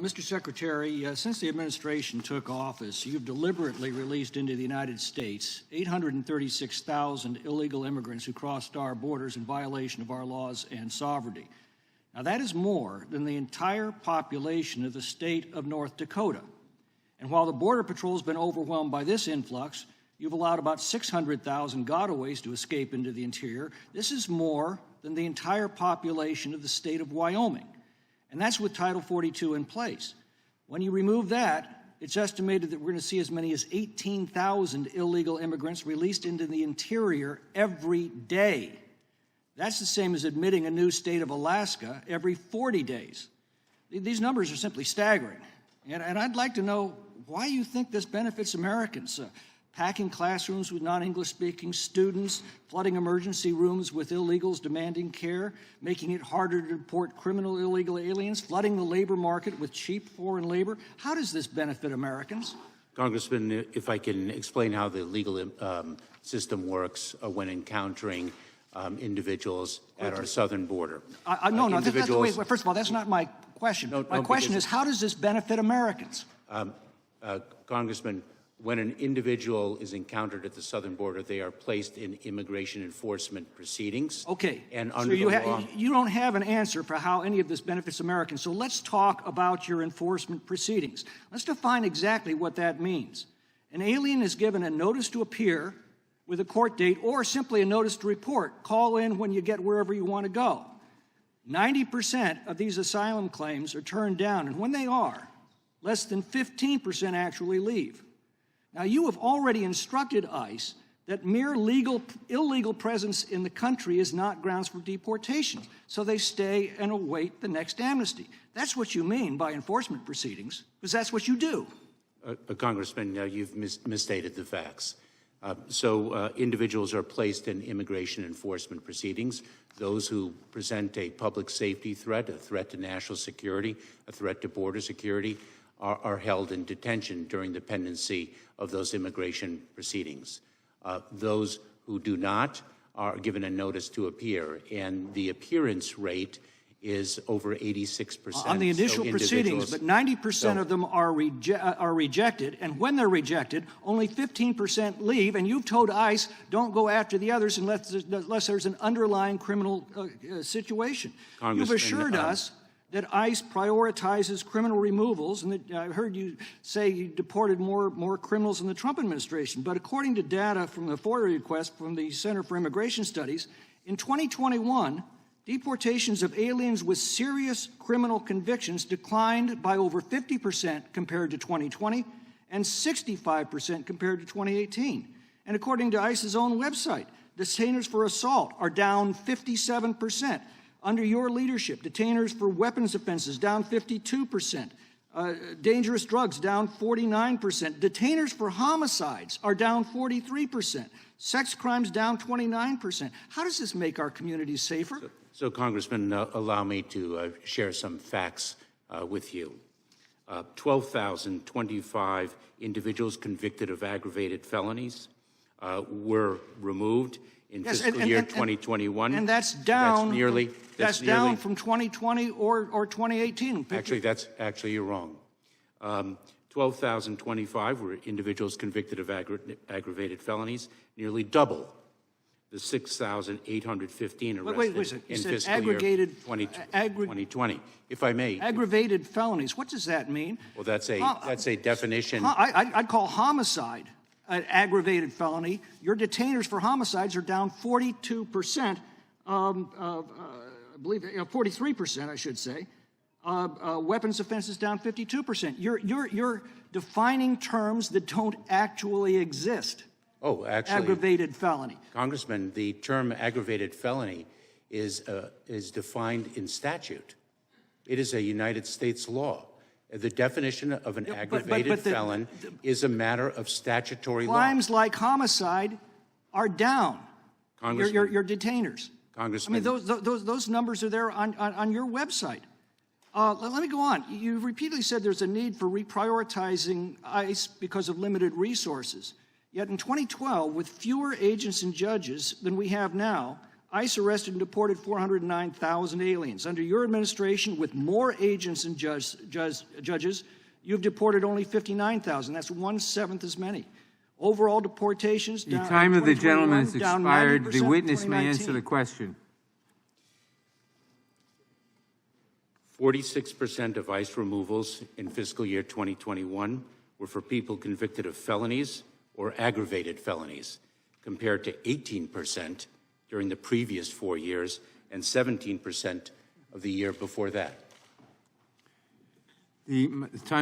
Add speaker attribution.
Speaker 1: Mr. Secretary, since the administration took office, you've deliberately released into the United States 836,000 illegal immigrants who crossed our borders in violation of our laws and sovereignty. Now, that is more than the entire population of the state of North Dakota. And while the Border Patrol has been overwhelmed by this influx, you've allowed about 600,000 gotaways to escape into the interior. This is more than the entire population of the state of Wyoming. And that's with Title 42 in place. When you remove that, it's estimated that we're going to see as many as 18,000 illegal immigrants released into the interior every day. That's the same as admitting a new state of Alaska every 40 days. These numbers are simply staggering. And I'd like to know why you think this benefits Americans. Packing classrooms with non-English speaking students, flooding emergency rooms with illegals demanding care, making it harder to deport criminal illegal aliens, flooding the labor market with cheap foreign labor. How does this benefit Americans?
Speaker 2: Congressman, if I can explain how the legal system works when encountering individuals at our southern border.
Speaker 1: No, wait, first of all, that's not my question. My question is, how does this benefit Americans?
Speaker 2: Congressman, when an individual is encountered at the southern border, they are placed in immigration enforcement proceedings.
Speaker 1: Okay,
Speaker 2: and
Speaker 1: so
Speaker 2: under the law,
Speaker 1: you don't have an answer for how any of this benefits Americans. So let's talk about your enforcement proceedings. Let's define exactly what that means. An alien is given a notice to appear with a court date or simply a notice to report. Call in when you get wherever you want to go. 90% of these asylum claims are turned down, and when they are, less than 15% actually leave. Now, you have already instructed ICE that mere illegal presence in the country is not grounds for deportation, so they stay and await the next amnesty. That's what you mean by enforcement proceedings, because that's what you do.
Speaker 2: Congressman, you've misstated the facts. Individuals are placed in immigration enforcement proceedings. Those who present a public safety threat, a threat to national security, a threat to border security, are held in detention during the pendency of those immigration proceedings. Those who do not are given a notice to appear, and the appearance rate is over 86%.
Speaker 1: On the initial proceedings, but 90% of them are rejected, and when they're rejected, only 15% leave, and you've told ICE don't go after the others unless there's an underlying criminal situation. You've assured us that ICE prioritizes criminal removals, and that I heard you say you deported more criminals in the Trump administration. But according to data from the FOIA request from the Center for Immigration Studies, in 2021, deportations of aliens with serious criminal convictions declined by over 50% compared to 2020 and 65% compared to 2018. And according to ICE's own website, detainers for assault are down 57%. Under your leadership, detainers for weapons offenses down 52%, dangerous drugs down 49%, detainers for homicides are down 43%, sex crimes down 29%. How does this make our communities safer?
Speaker 2: So Congressman, allow me to share some facts with you. 12,025 individuals convicted of aggravated felonies were removed in fiscal year 2021.
Speaker 1: And that's down. That's down from 2020 or 2018.
Speaker 2: Actually, you're wrong. 12,025 were individuals convicted of aggravated felonies, nearly double the 6,815 arrested in fiscal year 2020. If I may.
Speaker 1: Aggravated felonies, what does that mean?
Speaker 2: Well, that's a definition.
Speaker 1: I'd call homicide an aggravated felony. Your detainers for homicides are down 42%, I believe 43%, I should say. Weapons offenses down 52%. You're defining terms that don't actually exist.
Speaker 2: Oh, actually,
Speaker 1: aggravated felony.
Speaker 2: Congressman, the term aggravated felony is defined in statute. It is a United States law. The definition of an aggravated felon is a matter of statutory law.
Speaker 1: Crimes like homicide are down. Your detainers.
Speaker 2: Congressman,
Speaker 1: I mean, those numbers are there on your website. Let me go on. You've repeatedly said there's a need for reprioritizing ICE because of limited resources. Yet in 2012, with fewer agents and judges than we have now, ICE arrested and deported 409,000 aliens. Under your administration, with more agents and judges, you've deported only 59,000. That's 1/7 as many. Overall deportations
Speaker 3: The
Speaker 1: down.
Speaker 3: time of the
Speaker 1: 2021,
Speaker 3: gentleman has
Speaker 1: down
Speaker 3: expired.
Speaker 1: 90%
Speaker 3: The witness may
Speaker 1: 2019.
Speaker 3: answer the question.
Speaker 2: 46% of ICE removals in fiscal year 2021 were for people convicted of felonies or aggravated felonies, compared to 18% during the previous 4 years and 17% of the year before that.
Speaker 3: The time